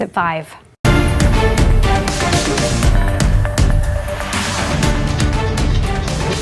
At 5.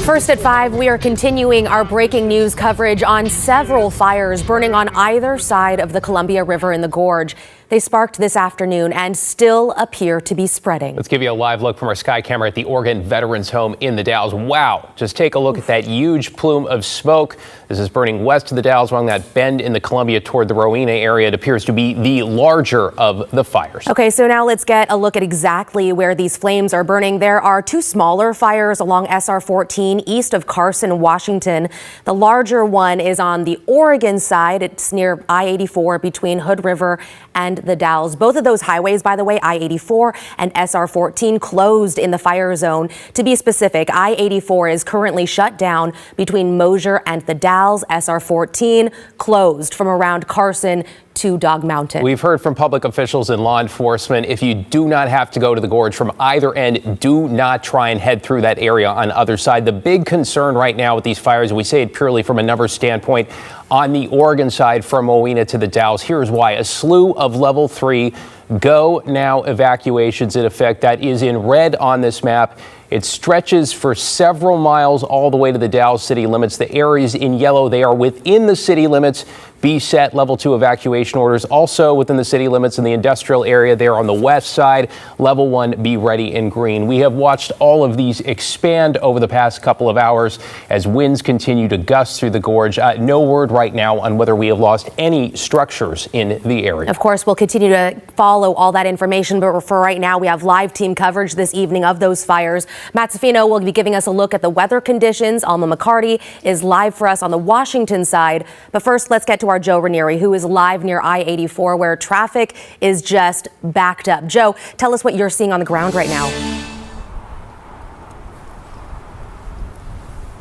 First at 5, we are continuing our breaking news coverage on several fires burning on either side of the Columbia River in the Gorge. They sparked this afternoon and still appear to be spreading. Let's give you a live look from our sky camera at the Oregon Veterans Home in the Dalles. Wow, just take a look at that huge plume of smoke. This is burning west of the Dalles along that bend in the Columbia toward the Rowena area. It appears to be the larger of the fires. Okay, so now let's get a look at exactly where these flames are burning. There are two smaller fires along SR 14 east of Carson, Washington. The larger one is on the Oregon side. It's near I-84 between Hood River and the Dalles. Both of those highways, by the way, I-84 and SR 14, closed in the fire zone. To be specific, I-84 is currently shut down between Mosier and the Dalles. SR 14 closed from around Carson to Dog Mountain. We've heard from public officials and law enforcement. If you do not have to go to the gorge from either end, do not try and head through that area on either side. The big concern right now with these fires, we say it purely from a numbers standpoint, on the Oregon side from Rowena to the Dalles. Here's why. A slew of level 3 go now evacuations in effect. That is in red on this map. It stretches for several miles all the way to the Dalles city limits. The areas in yellow, they are within the city limits. Be set level 2 evacuation orders also within the city limits in the industrial area there on the west side. Level 1, be ready in green. We have watched all of these expand over the past couple of hours as winds continue to gust through the gorge. No word right now on whether we have lost any structures in the area. Of course, we'll continue to follow all that information, but for right now, we have live team coverage this evening of those fires. Matt Safino will be giving us a look at the weather conditions. Alma McCarty is live for us on the Washington side. But first, let's get to our Joe Ranieri, who is live near I-84, where traffic is just backed up. Joe, tell us what you're seeing on the ground right now.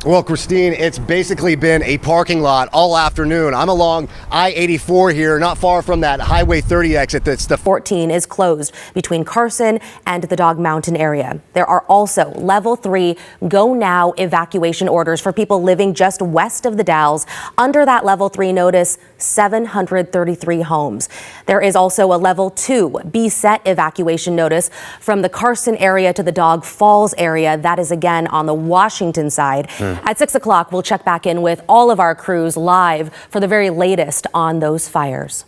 Well, Christine, it's basically been a parking lot all afternoon. I'm along I-84 here, not far from that Highway 30 exit. That's the 14 is closed between Carson and the Dog Mountain area. There are also level 3 go now evacuation orders for people living just west of the Dalles. Under that level 3 notice, 733 homes. There is also a level 2 be set evacuation notice from the Carson area to the Dog Falls area. That is again on the Washington side. At 6 o'clock, we'll check back in with all of our crews live for the very latest on those fires.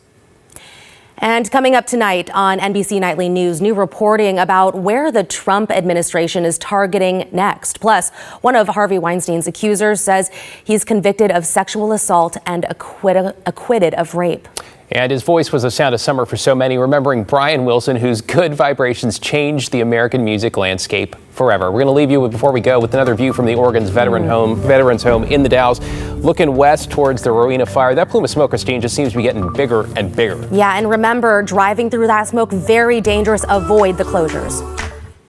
And coming up tonight on NBC Nightly News, new reporting about where the Trump administration is targeting next. Plus, one of Harvey Weinstein's accusers says he's convicted of sexual assault and acquitted of rape. And his voice was the sound of summer for so many, remembering Brian Wilson, whose good vibrations changed the American music landscape forever. We're going to leave you, before we go, with another view from the Oregon's Veterans Home in the Dalles, looking west towards the Rowena fire. That plume of smoke, Christine, just seems to be getting bigger and bigger. Yeah, and remember, driving through that smoke, very dangerous. Avoid the closures.